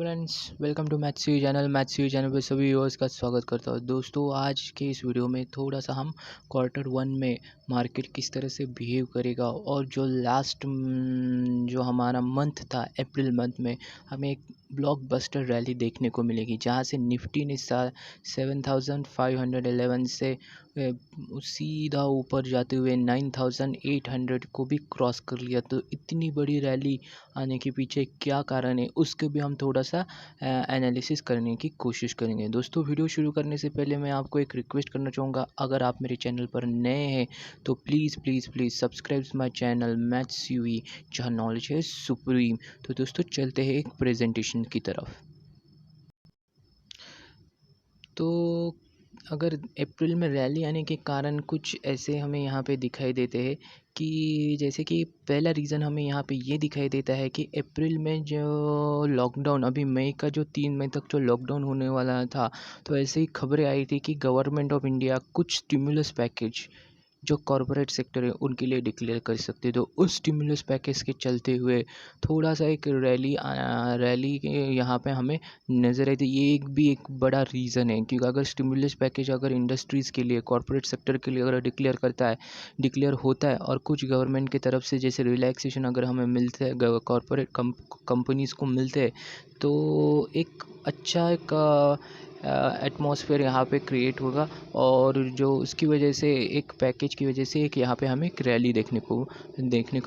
Friends, welcome to maths U channel. Maths U channel पे सभी viewers का स्वागत करता हूँ। दोस्तों, आज के इस वीडियो में थोड़ा सा हम क्वार्टर 1 में मार्केट किस तरह से बिहेव करेगा और जो लास्ट जो हमारा मंथ था अप्रैल मंथ में हमें एक ब्लॉकबस्टर रैली देखने को मिलेगी, जहाँ से निफ्टी ने 7,511 से सीधा ऊपर जाते हुए 9,800 को भी क्रॉस कर लिया। तो इतनी बड़ी रैली आने के पीछे क्या कारण है, उसके भी हम थोड़ा सा एनालिसिस करने की कोशिश करेंगे। दोस्तों, वीडियो शुरू करने से पहले मैं आपको एक रिक्वेस्ट करना चाहूँगा, अगर आप मेरे चैनल पर नए हैं तो please please please subscribe my channel maths UE, जहाँ नॉलेज है सुप्रीम। तो दोस्तों, चलते हैं एक प्रेजेंटेशन की तरफ। तो अगर अप्रैल में रैली आने के कारण कुछ ऐसे हमें यहाँ पे दिखाई देते हैं कि जैसे कि पहला रीज़न हमें यहाँ पे ये दिखाई देता है कि अप्रैल में जो लॉकडाउन, अभी मई का जो 3 मई तक जो लॉकडाउन होने वाला था, तो ऐसे ही खबरें आई थी कि गवर्नमेंट ऑफ इंडिया कुछ स्टिमुलस पैकेज जो कॉरपोरेट सेक्टर है उनके लिए डिक्लेयर कर सकते। तो उस स्टिमुलस पैकेज के चलते हुए थोड़ा सा एक रैली के यहाँ पे हमें नज़र आई थी। ये एक बड़ा रीज़न है, क्योंकि अगर स्टिमुलस पैकेज अगर इंडस्ट्रीज़ के लिए, कॉरपोरेट सेक्टर के लिए अगर डिक्लेयर होता है और कुछ गवर्नमेंट की तरफ से जैसे रिलैक्सेशन अगर हमें मिलते हैं, कॉरपोरेट कंपनीज़ को मिलते हैं, तो एक अच्छा एक एटमॉस्फेयर यहाँ पे क्रिएट होगा। और जो उसकी वजह से एक पैकेज की वजह से एक यहाँ पे हमें एक रैली देखने को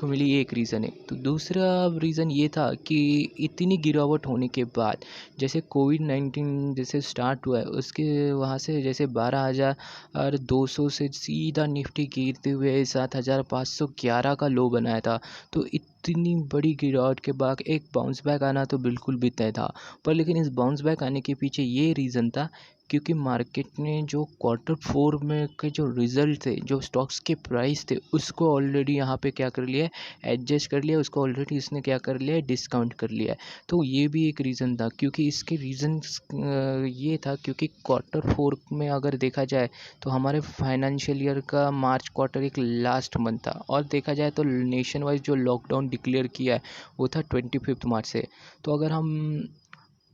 मिली। ये एक रीज़न है। तो दूसरा रीज़न ये था कि इतनी गिरावट होने के बाद जैसे कोविड-19 जैसे स्टार्ट हुआ है, उसके वहाँ से जैसे 12,200 से सीधा निफ्टी गिरते हुए 7,511 का लो बनाया था। तो इतनी बड़ी गिरावट के बाद एक बाउंस बैक आना तो बिल्कुल भी तय था। पर लेकिन इस बाउंस बैक आने के पीछे ये रीज़न था, क्योंकि मार्केट ने जो क्वार्टर 4 में के जो रिज़ल्ट थे, जो स्टॉक्स के प्राइस थे, उसको ऑलरेडी यहाँ पे क्या कर लिया है, एडजस्ट कर लिया। उसको ऑलरेडी इसने क्या कर लिया है, डिस्काउंट कर लिया है। तो ये भी एक रीज़न था, क्योंकि इसके रीज़न्स ये था क्योंकि क्वार्टर 4 में अगर देखा जाए तो हमारे फाइनेंशियल ईयर का मार्च क्वार्टर एक लास्ट मंथ था, और देखा जाए तो नेशन वाइज जो लॉकडाउन डिक्लेयर किया है वो था 25 मार्च से। तो अगर हम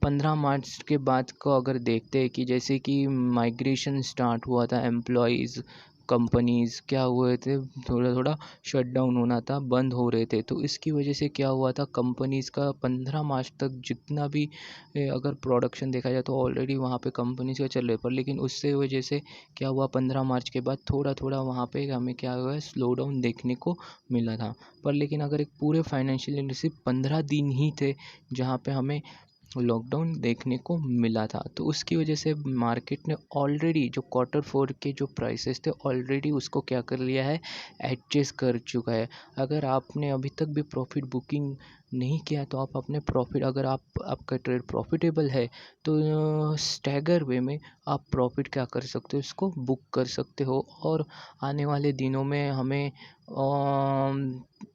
15 मार्च के बाद को अगर देखते हैं कि जैसे कि माइग्रेशन स्टार्ट हुआ था, एम्प्लॉयज़, कंपनीज़ क्या हुए थे, थोड़ा थोड़ा शट डाउन होना था, बंद हो रहे थे। तो इसकी वजह से क्या हुआ था, कंपनीज़ का 15 मार्च तक जितना भी अगर प्रोडक्शन देखा जाए तो ऑलरेडी वहाँ पे कंपनीज़ का चल रहे, पर लेकिन उससे वजह से क्या हुआ, 15 मार्च के बाद थोड़ा थोड़ा वहाँ पे हमें क्या हुआ है, स्लो डाउन देखने को मिला था। पर लेकिन अगर एक पूरे फाइनेंशियल ईयर सिर्फ 15 दिन ही थे जहाँ पे हमें लॉकडाउन देखने को मिला था। तो उसकी वजह से मार्केट ने ऑलरेडी जो क्वार्टर 4 के जो प्राइसेस थे ऑलरेडी उसको क्या कर लिया है, एडजस्ट कर चुका है। अगर आपने अभी तक भी प्रॉफिट बुकिंग नहीं किया तो आप अपने प्रॉफिट, अगर आपका ट्रेड प्रॉफिटेबल है तो स्टैगर वे में आप प्रॉफिट क्या कर सकते हो, इसको बुक कर सकते हो। और आने वाले दिनों में हमें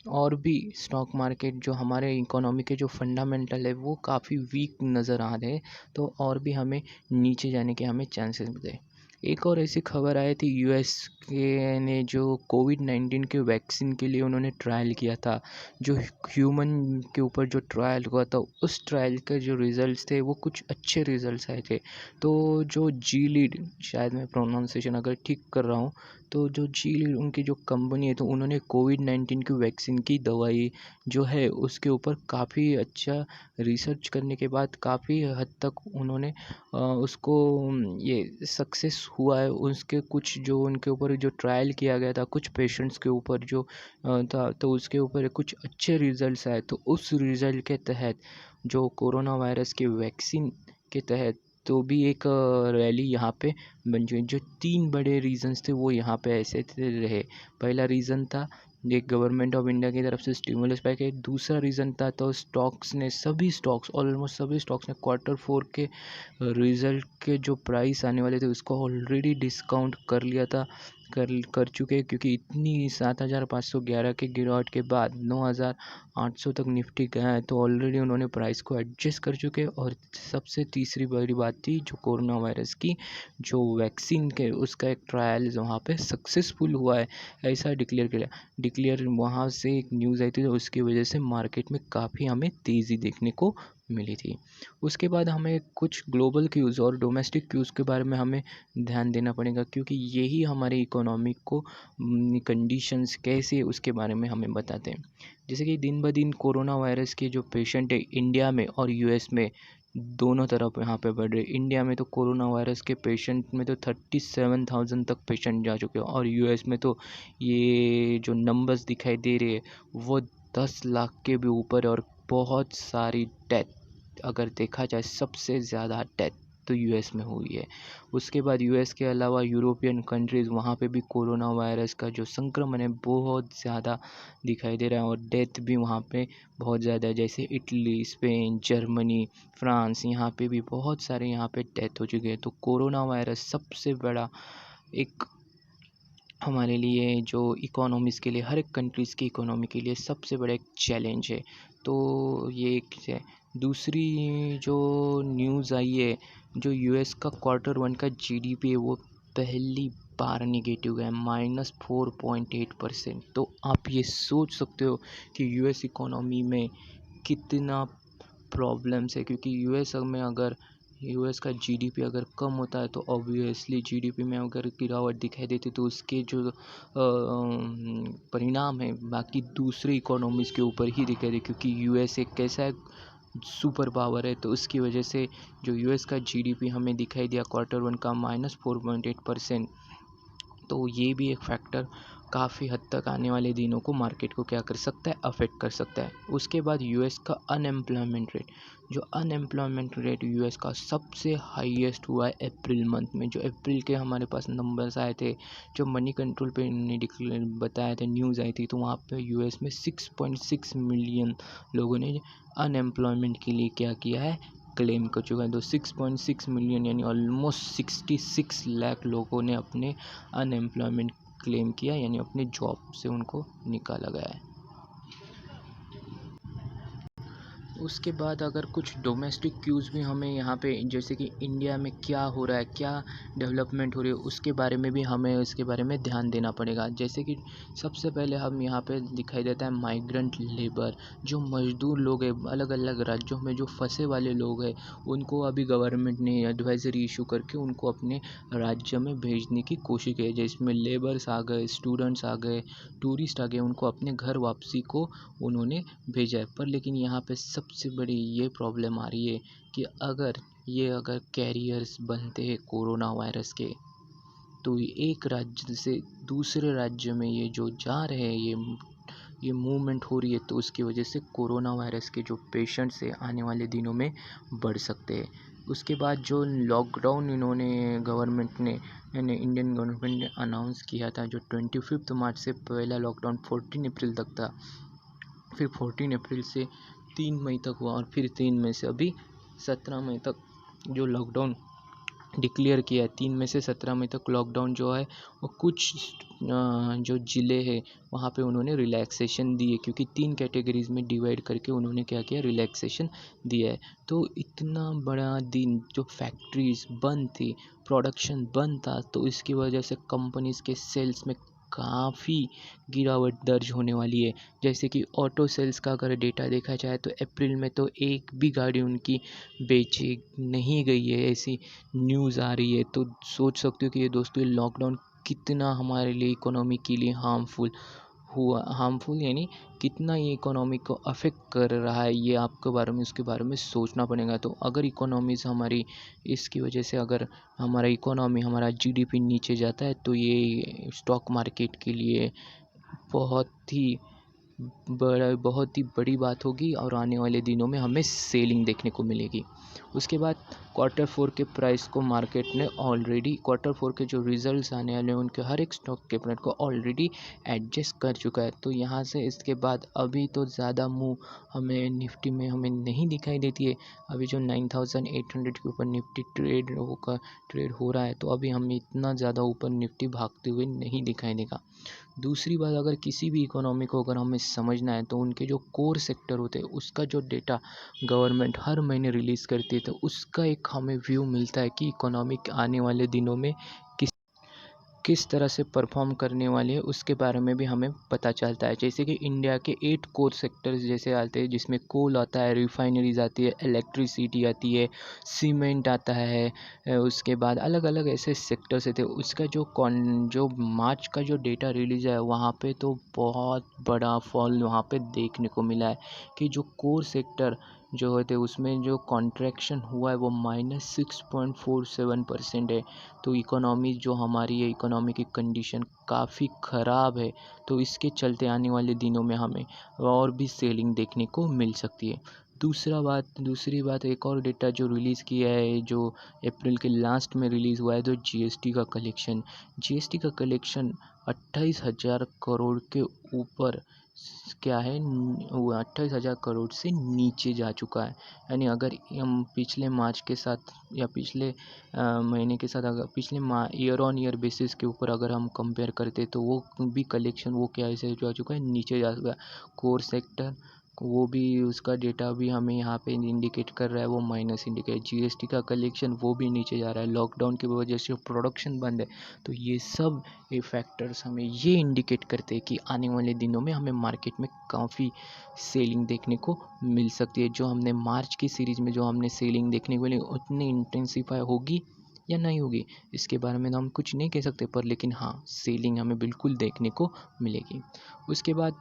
और भी स्टॉक मार्केट जो हमारे इकोनॉमी के जो फंडामेंटल है वो काफ़ी वीक नज़र आ रहे हैं, तो और भी हमें नीचे जाने के हमें चांसेस मिले। एक और ऐसी खबर आई थी, यूएस के ने जो कोविड-19 के वैक्सीन के लिए उन्होंने ट्रायल किया था, जो ह्यूमन के ऊपर जो ट्रायल हुआ था, उस ट्रायल के जो रिज़ल्ट्स थे वो कुछ अच्छे रिज़ल्ट्स आए थे। तो जो जी लीड, शायद मैं प्रोनाउंसिएशन अगर ठीक कर रहा हूँ, तो जो जी लीड उनकी जो कंपनी है, तो उन्होंने कोविड-19 की वैक्सीन की दवाई जो है उसके ऊपर काफ़ी अच्छा रिसर्च करने के बाद काफ़ी हद तक उन्होंने उसको ये सक्सेस हुआ है। उसके कुछ जो उनके ऊपर जो ट्रायल किया गया था कुछ पेशेंट्स के ऊपर जो था, तो उसके ऊपर कुछ अच्छे रिज़ल्ट्स आए। तो उस रिज़ल्ट के तहत जो कोरोना वायरस के वैक्सीन के तहत तो भी एक रैली यहाँ पे बन चुकी। जो 3 बड़े रीज़न्स थे वो यहाँ पे ऐसे थे रहे। पहला रीज़न था एक गवर्नमेंट ऑफ इंडिया की तरफ से स्टिमुलस पैकेज। दूसरा रीज़न था तो सभी स्टॉक्स, ऑलमोस्ट सभी स्टॉक्स ने क्वार्टर 4 के रिज़ल्ट के जो प्राइस आने वाले थे उसको ऑलरेडी डिस्काउंट कर लिया था, कर चुके, क्योंकि इतनी 7,511 के गिरावट के बाद 9,800 तक निफ्टी गया है, तो ऑलरेडी उन्होंने प्राइस को एडजस्ट कर चुके। और सबसे तीसरी बड़ी बात थी जो कोरोना वायरस की जो वैक्सीन के उसका एक ट्रायल वहाँ पे सक्सेसफुल हुआ है, ऐसा डिक्लेयर वहाँ से एक न्यूज़ आई थी। तो उसकी वजह से मार्केट में काफ़ी हमें तेज़ी देखने को मिली थी। उसके बाद हमें कुछ ग्लोबल क्यूज़ और डोमेस्टिक क्यूज़ के बारे में हमें ध्यान देना पड़ेगा, क्योंकि यही हमारे इकोनॉमी को कंडीशंस कैसे है उसके बारे में हमें बताते हैं। जैसे कि दिन ब दिन कोरोना वायरस के जो पेशेंट है इंडिया में और यूएस में दोनों तरफ यहाँ पे बढ़ रहे। इंडिया में तो कोरोना वायरस के पेशेंट में तो 37,000 तक पेशेंट जा चुके हैं, और यूएस में तो ये जो नंबर्स दिखाई दे रहे हैं वो 10 लाख के भी ऊपर है। और बहुत सारी डेथ, अगर देखा जाए सबसे ज़्यादा डेथ तो यूएस में हुई है। उसके बाद यूएस के अलावा यूरोपियन कंट्रीज़, वहाँ पे भी कोरोना वायरस का जो संक्रमण है बहुत ज़्यादा दिखाई दे रहा है, और डेथ भी वहाँ पे बहुत ज़्यादा है। जैसे इटली, स्पेन, जर्मनी, फ्रांस, यहाँ पे भी बहुत सारे यहाँ पे डेथ हो चुके हैं। तो कोरोना वायरस सबसे बड़ा एक हमारे लिए जो इकोनॉमीज़ के लिए, हर एक कंट्रीज़ की इकोनॉमी के लिए सबसे बड़ा एक चैलेंज है। तो ये एक है। दूसरी जो न्यूज़ आई है, जो यूएस का Q1 का जीडीपी है वो पहली बार नेगेटिव है, -4.8%। तो आप ये सोच सकते हो कि यूएस इकोनॉमी में कितना प्रॉब्लम्स है, क्योंकि यूएस का जीडीपी अगर कम होता है तो ऑब्वियसली जीडीपी में अगर गिरावट दिखाई देती तो उसके जो परिणाम है बाकी दूसरी इकोनॉमीज़ के ऊपर ही दिखाई दे, क्योंकि यूएस एक कैसा सुपर पावर है। तो उसकी वजह से जो यूएस का जीडीपी हमें दिखाई दिया Q1 का -4.8%, तो ये भी एक फैक्टर काफ़ी हद तक आने वाले दिनों को मार्केट को क्या कर सकता है, अफेक्ट कर सकता है। उसके बाद यूएस का अनएम्प्लॉयमेंट रेट, जो अनएम्प्लॉयमेंट रेट यूएस का सबसे हाईएस्ट हुआ है अप्रैल मंथ में। जो अप्रैल के हमारे पास नंबर्स आए थे, जो मनी कंट्रोल पे बताए थे, न्यूज़ आई थी, तो वहाँ पे यूएस में 6.6 मिलियन लोगों ने अनएम्प्लॉयमेंट के लिए क्या किया है, क्लेम कर चुका है। तो 6.6 मिलियन यानी ऑलमोस्ट 66 लाख लोगों ने अपने अनएम्प्लॉयमेंट क्लेम किया, यानी अपने जॉब से उनको निकाला गया है। उसके बाद अगर कुछ डोमेस्टिक क्यूज़ भी हमें यहाँ पे, जैसे कि इंडिया में क्या हो रहा है, क्या डेवलपमेंट हो रही है, उसके बारे में भी हमें उसके बारे में ध्यान देना पड़ेगा। जैसे कि सबसे पहले हम यहाँ पे दिखाई देता है माइग्रेंट लेबर, जो मज़दूर लोग हैं अलग अलग राज्यों में जो फंसे वाले लोग हैं, उनको अभी गवर्नमेंट ने एडवाइज़री इशू करके उनको अपने राज्य में भेजने की कोशिश की है। जिसमें लेबर्स आ गए, स्टूडेंट्स आ गए, टूरिस्ट आ गए, उनको अपने घर वापसी को उन्होंने भेजा है। पर लेकिन यहाँ पे सबसे बड़ी ये प्रॉब्लम आ रही है कि अगर कैरियर्स बनते हैं कोरोना वायरस के, तो एक राज्य से दूसरे राज्य में ये जो जा रहे हैं, ये मूवमेंट हो रही है, तो उसकी वजह से कोरोना वायरस के जो पेशेंट्स हैं आने वाले दिनों में बढ़ सकते हैं। उसके बाद जो लॉकडाउन इन्होंने गवर्नमेंट ने यानी इंडियन गवर्नमेंट ने अनाउंस किया था, जो 25 मार्च से पहला लॉकडाउन 14 अप्रैल तक था, फिर 14 अप्रैल से 3 मई तक हुआ, और फिर 3 मई से अभी 17 मई तक जो लॉकडाउन डिक्लेयर किया है। 3 मई से 17 मई तक लॉकडाउन जो है वो कुछ जो ज़िले हैं वहाँ पे उन्होंने रिलैक्सेशन दी है, क्योंकि 3 कैटेगरीज़ में डिवाइड करके उन्होंने क्या किया, रिलैक्सेशन दिया है। तो इतना बड़ा दिन जो फैक्ट्रीज़ बंद थी, प्रोडक्शन बंद था, तो इसकी वजह से कंपनीज़ के सेल्स में काफ़ी गिरावट दर्ज होने वाली है। जैसे कि ऑटो सेल्स का अगर डेटा देखा जाए तो अप्रैल में तो एक भी गाड़ी उनकी बेची नहीं गई है, ऐसी न्यूज़ आ रही है। तो सोच सकते हो कि ये दोस्तों ये लॉकडाउन कितना हमारे लिए इकोनॉमी के लिए हार्मफुल यानी कितना ये इकोनॉमी को अफेक्ट कर रहा है, ये आपके बारे में उसके बारे में सोचना पड़ेगा। तो अगर इकोनॉमीज़ हमारी इसकी वजह से अगर हमारा जीडीपी नीचे जाता है, तो ये स्टॉक मार्केट के लिए बहुत ही बहुत ही बड़ी बात होगी, और आने वाले दिनों में हमें सेलिंग देखने को मिलेगी। उसके बाद Q4 के प्राइस को मार्केट ने ऑलरेडी Q4 के जो रिजल्ट्स आने वाले हैं उनके हर एक स्टॉक के प्राइस को ऑलरेडी एडजस्ट कर चुका है। तो यहाँ से इसके बाद अभी तो ज़्यादा मूव हमें निफ्टी में हमें नहीं दिखाई देती है। अभी जो 9800 के ऊपर निफ्टी ट्रेड हो रहा है, तो अभी हमें इतना ज़्यादा ऊपर निफ्टी भागते हुए नहीं दिखाई देगा। दूसरी बात, अगर किसी भी इकोनॉमी को अगर हमें समझना है, तो उनके जो कोर सेक्टर होते हैं उसका जो डेटा गवर्नमेंट हर महीने रिलीज़ करती है, तो उसका एक हमें व्यू मिलता है कि इकोनॉमी आने वाले दिनों में किस तरह से परफॉर्म करने वाली है उसके बारे में भी हमें पता चलता है। जैसे कि इंडिया के 8 कोर सेक्टर्स जैसे आते हैं, जिसमें कोल आता है, रिफाइनरीज आती है, इलेक्ट्रिसिटी आती है, सीमेंट आता है, उसके बाद अलग अलग ऐसे सेक्टर्स थे। उसका जो मार्च का जो डेटा रिलीज है वहाँ पे तो बहुत बड़ा फॉल वहाँ पे देखने को मिला है कि जो कोर सेक्टर जो होते उसमें जो कॉन्ट्रैक्शन हुआ है वो -6.47% है। तो इकोनॉमी जो हमारी है, इकोनॉमी की कंडीशन काफ़ी ख़राब है। तो इसके चलते आने वाले दिनों में हमें और भी सेलिंग देखने को मिल सकती है। दूसरी बात एक और डेटा जो रिलीज़ किया है, जो अप्रैल के लास्ट में रिलीज़ हुआ है, तो जीएसटी का कलेक्शन 28,000 करोड़ के ऊपर क्या है, वो 28,000 करोड़ से नीचे जा चुका है। यानी अगर हम पिछले मार्च के साथ या पिछले महीने के साथ अगर पिछले ईयर ऑन ईयर बेसिस के ऊपर अगर हम कंपेयर करते तो वो भी कलेक्शन वो क्या ऐसे जा चुका है, नीचे जा चुका है। कोर सेक्टर वो भी उसका डेटा भी हमें यहाँ पे इंडिकेट कर रहा है, वो माइनस इंडिकेट। जीएसटी का कलेक्शन वो भी नीचे जा रहा है, लॉकडाउन की वजह से प्रोडक्शन बंद है। तो ये सब फैक्टर्स हमें ये इंडिकेट करते हैं कि आने वाले दिनों में हमें मार्केट में काफ़ी सेलिंग देखने को मिल सकती है। जो हमने मार्च की सीरीज़ में जो हमने सेलिंग देखने को मिली उतनी इंटेंसिफाई होगी या नहीं होगी इसके बारे में तो हम कुछ नहीं कह सकते, पर लेकिन हाँ, सेलिंग हमें बिल्कुल देखने को मिलेगी। उसके बाद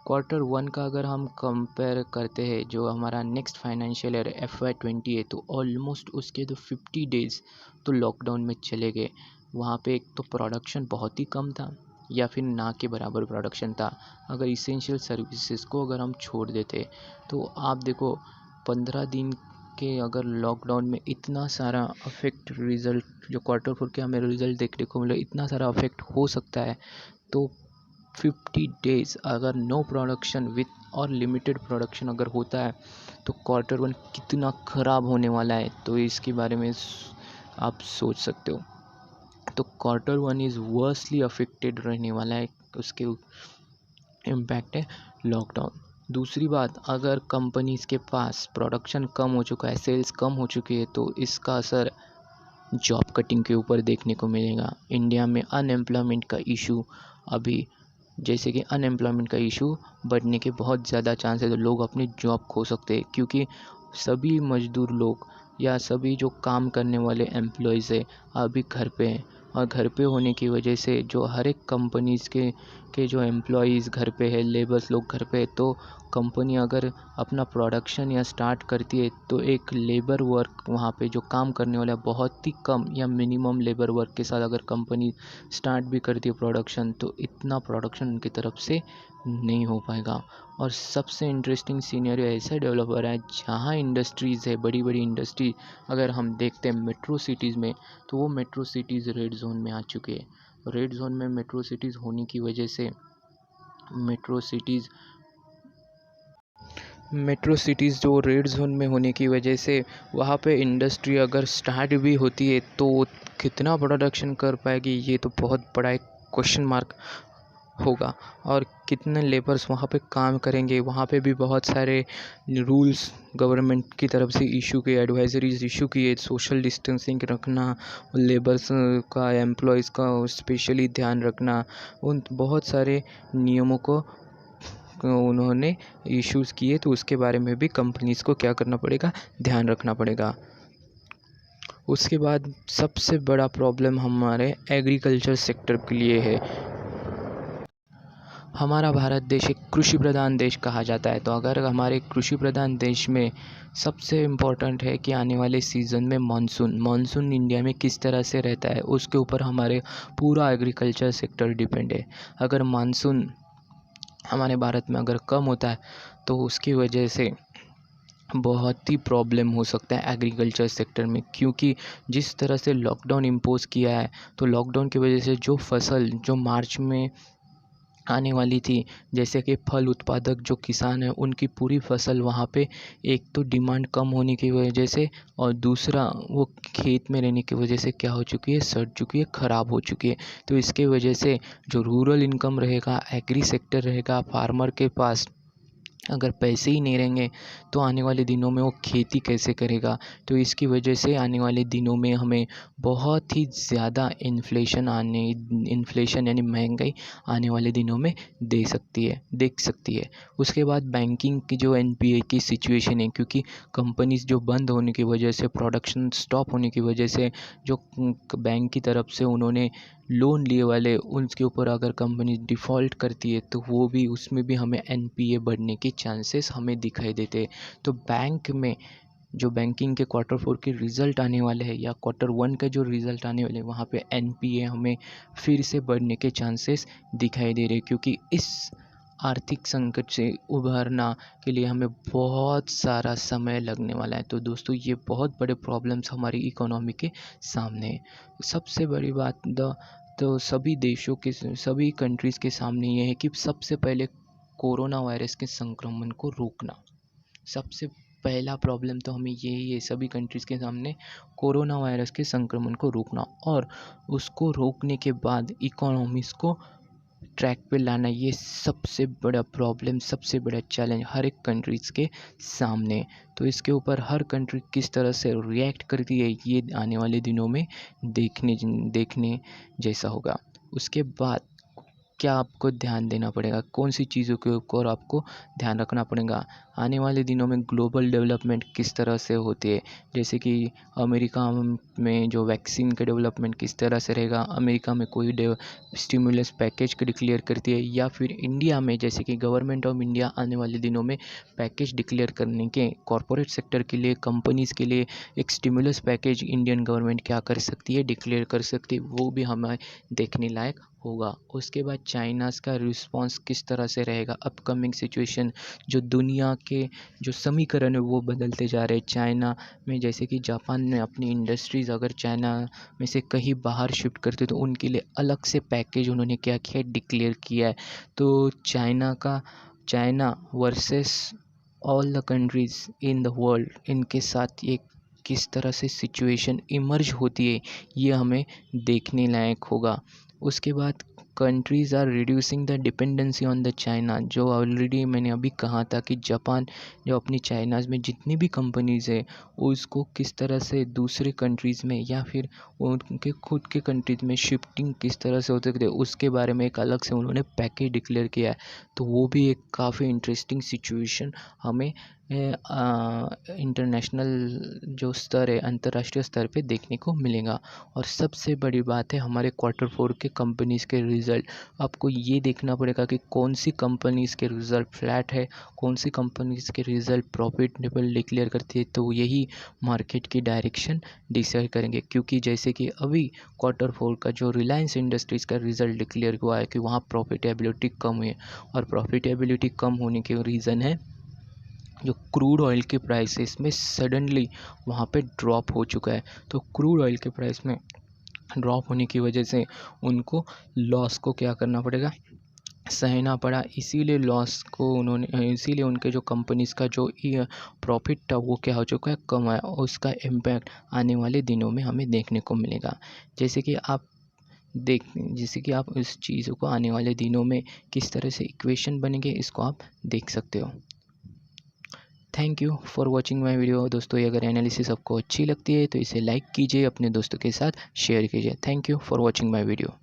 Q1 का अगर हम कंपेयर करते हैं, जो हमारा नेक्स्ट फाइनेंशियल ईयर FY20 है, तो ऑलमोस्ट उसके तो 50 डेज़ तो लॉकडाउन में चले गए। वहाँ पे एक तो प्रोडक्शन बहुत ही कम था या फिर ना के बराबर प्रोडक्शन था। अगर इसेंशियल सर्विसेज को अगर हम छोड़ देते तो आप देखो 15 दिन के अगर लॉकडाउन में इतना सारा अफेक्ट रिज़ल्ट जो Q4 के हमें रिज़ल्ट देखने को मिला, इतना सारा अफेक्ट हो सकता है। तो 50 डेज़ अगर नो प्रोडक्शन विथ और लिमिटेड प्रोडक्शन अगर होता है तो Q1 कितना ख़राब होने वाला है, तो इसके बारे में आप सोच सकते हो। तो Q1 इज़ वर्सली अफेक्टेड रहने वाला है, उसके इम्पैक्ट है लॉकडाउन। दूसरी बात, अगर कंपनीज़ के पास प्रोडक्शन कम हो चुका है, सेल्स कम हो चुकी है, तो इसका असर जॉब कटिंग के ऊपर देखने को मिलेगा। इंडिया में अनएम्प्लॉयमेंट का इशू अभी जैसे कि अनएम्प्लॉयमेंट का इशू बढ़ने के बहुत ज़्यादा चांस है, तो लोग अपनी जॉब खो सकते हैं, क्योंकि सभी मज़दूर लोग या सभी जो काम करने वाले एम्प्लॉयज़ है अभी घर पे हैं। और घर पे होने की वजह से जो हर एक कंपनीज़ के जो एम्प्लॉयज़ घर पे है, लेबर्स लोग घर पे है, तो कंपनी अगर अपना प्रोडक्शन या स्टार्ट करती है तो एक लेबर वर्क वहाँ पे जो काम करने वाला है बहुत ही कम या मिनिमम लेबर वर्क के साथ अगर कंपनी स्टार्ट भी करती है प्रोडक्शन, तो इतना प्रोडक्शन उनकी तरफ से नहीं हो पाएगा। और सबसे इंटरेस्टिंग सीनियरियो ऐसा डेवलप हो रहा है, जहाँ इंडस्ट्रीज़ है, बड़ी बड़ी इंडस्ट्री अगर हम देखते हैं मेट्रो सिटीज़ में, तो वो मेट्रो सिटीज़ रेड जोन में आ चुके हैं। रेड जोन में मेट्रो सिटीज़ होने की वजह से मेट्रो सिटीज़ जो रेड जोन में होने की वजह से वहाँ पे इंडस्ट्री अगर स्टार्ट भी होती है तो कितना प्रोडक्शन कर पाएगी, ये तो बहुत बड़ा एक क्वेश्चन मार्क होगा। और कितने लेबर्स वहाँ पे काम करेंगे, वहाँ पे भी बहुत सारे रूल्स गवर्नमेंट की तरफ से इशू किए, एडवाइजरीज इशू किए, सोशल डिस्टेंसिंग रखना, लेबर्स का, एम्प्लॉयज़ का स्पेशली ध्यान रखना, उन बहुत सारे नियमों को उन्होंने इश्यूज़ किए। तो उसके बारे में भी कंपनीज़ को क्या करना पड़ेगा, ध्यान रखना पड़ेगा। उसके बाद सबसे बड़ा प्रॉब्लम हमारे एग्रीकल्चर सेक्टर के लिए है। हमारा भारत देश एक कृषि प्रधान देश कहा जाता है, तो अगर हमारे कृषि प्रधान देश में सबसे इम्पोर्टेंट है कि आने वाले सीज़न में मानसून इंडिया में किस तरह से रहता है, उसके ऊपर हमारे पूरा एग्रीकल्चर सेक्टर डिपेंड है। अगर मानसून हमारे भारत में अगर कम होता है तो उसकी वजह से बहुत ही प्रॉब्लम हो सकता है एग्रीकल्चर सेक्टर में, क्योंकि जिस तरह से लॉकडाउन इम्पोज़ किया है, तो लॉकडाउन की वजह से जो फसल जो मार्च में आने वाली थी, जैसे कि फल उत्पादक जो किसान हैं उनकी पूरी फसल वहाँ पे एक तो डिमांड कम होने की वजह से, और दूसरा वो खेत में रहने की वजह से क्या हो चुकी है, सड़ चुकी है, ख़राब हो चुकी है। तो इसके वजह से जो रूरल इनकम रहेगा, एग्री सेक्टर रहेगा, फार्मर के पास अगर पैसे ही नहीं रहेंगे तो आने वाले दिनों में वो खेती कैसे करेगा। तो इसकी वजह से आने वाले दिनों में हमें बहुत ही ज़्यादा इन्फ्लेशन यानी महंगाई आने वाले दिनों में देख सकती है। उसके बाद बैंकिंग की जो एनपीए की सिचुएशन है, क्योंकि कंपनीज़ जो बंद होने की वजह से, प्रोडक्शन स्टॉप होने की वजह से जो बैंक की तरफ से उन्होंने लोन लिए वाले उनके ऊपर अगर कंपनी डिफ़ॉल्ट करती है तो वो भी उसमें भी हमें एनपीए बढ़ने के चांसेस हमें दिखाई देते हैं। तो बैंक में जो बैंकिंग के Q4 के रिज़ल्ट आने वाले हैं या Q1 का जो रिज़ल्ट आने वाले हैं, वहाँ पे एनपीए हमें फिर से बढ़ने के चांसेस दिखाई दे रहे हैं, क्योंकि इस आर्थिक संकट से उभरना के लिए हमें बहुत सारा समय लगने वाला है। तो दोस्तों, ये बहुत बड़े प्रॉब्लम्स हमारी इकोनॉमी के सामने हैं। सबसे बड़ी बात तो सभी कंट्रीज़ के सामने ये है कि सबसे पहले कोरोना वायरस के संक्रमण को रोकना। सबसे पहला प्रॉब्लम तो हमें यही है सभी कंट्रीज़ के सामने, कोरोना वायरस के संक्रमण को रोकना, और उसको रोकने के बाद इकोनॉमीज़ को ट्रैक पे लाना। ये सबसे बड़ा प्रॉब्लम, सबसे बड़ा चैलेंज हर एक कंट्रीज़ के सामने। तो इसके ऊपर हर कंट्री किस तरह से रिएक्ट करती है, ये आने वाले दिनों में देखने जैसा होगा। उसके बाद क्या आपको ध्यान देना पड़ेगा, कौन सी चीज़ों के ऊपर आपको ध्यान रखना पड़ेगा। आने वाले दिनों में ग्लोबल डेवलपमेंट किस तरह से होती है, जैसे कि अमेरिका में जो वैक्सीन का डेवलपमेंट किस तरह से रहेगा, अमेरिका में कोई स्टिमुलस पैकेज को डिक्लेयर करती है, या फिर इंडिया में जैसे कि गवर्नमेंट ऑफ इंडिया आने वाले दिनों में पैकेज डिक्लेयर करने के कॉरपोरेट सेक्टर के लिए, कंपनीज़ के लिए एक स्टिमुलस पैकेज इंडियन गवर्नमेंट क्या कर सकती है, डिक्लेयर कर सकती है, वो भी हमें देखने लायक होगा। उसके बाद चाइनाज़ का रिस्पॉन्स किस तरह से रहेगा, अपकमिंग सिचुएशन, जो दुनिया के जो समीकरण है वो बदलते जा रहे हैं। चाइना में जैसे कि जापान ने अपनी इंडस्ट्रीज़ अगर चाइना में से कहीं बाहर शिफ्ट करते तो उनके लिए अलग से पैकेज उन्होंने क्या किया है, डिक्लेयर किया है। तो China versus all the countries in the world, इनके साथ ये किस तरह से सिचुएशन इमर्ज होती है, ये हमें देखने लायक होगा। उसके बाद countries are reducing the dependency on the China, जो ऑलरेडी मैंने अभी कहा था कि जापान जो अपनी चाइनाज़ में जितनी भी कंपनीज़ है उसको किस तरह से दूसरे कंट्रीज़ में या फिर उनके खुद के कंट्रीज़ में शिफ्टिंग किस तरह से हो सकती है, उसके बारे में एक अलग से उन्होंने पैकेज डिक्लेयर किया है। तो वो भी एक काफ़ी इंटरेस्टिंग सिचुएशन हमें इंटरनेशनल जो स्तर है, अंतर्राष्ट्रीय स्तर पे देखने को मिलेगा। और सबसे बड़ी बात है हमारे Q4 के कंपनीज़ के रिज़ल्ट। आपको ये देखना पड़ेगा कि कौन सी कंपनीज़ के रिज़ल्ट फ्लैट है, कौन सी कंपनीज़ के रिज़ल्ट प्रॉफिटेबल डिक्लेयर करती है, तो यही मार्केट की डायरेक्शन डिसाइड करेंगे। क्योंकि जैसे कि अभी Q4 का जो रिलायंस इंडस्ट्रीज़ का रिज़ल्ट डिक्लेयर हुआ है कि वहाँ प्रॉफिटेबिलिटी कम हुई है, और प्रॉफिटेबिलिटी कम होने के रीज़न है जो क्रूड ऑयल के प्राइसेस में सडनली वहाँ पे ड्रॉप हो चुका है। तो क्रूड ऑयल के प्राइस में ड्रॉप होने की वजह से उनको लॉस को क्या करना पड़ेगा, सहना पड़ा। इसीलिए उनके जो कंपनीज़ का जो प्रॉफिट था वो क्या हो चुका है, कम है, और उसका इम्पैक्ट आने वाले दिनों में हमें देखने को मिलेगा। जैसे कि आप इस चीज़ों को आने वाले दिनों में किस तरह से इक्वेशन बनेंगे, इसको आप देख सकते हो। Thank you for watching my video. दोस्तों, ये अगर एनालिसिस आपको अच्छी लगती है तो इसे लाइक कीजिए, अपने दोस्तों के साथ शेयर कीजिए। Thank you for watching my video.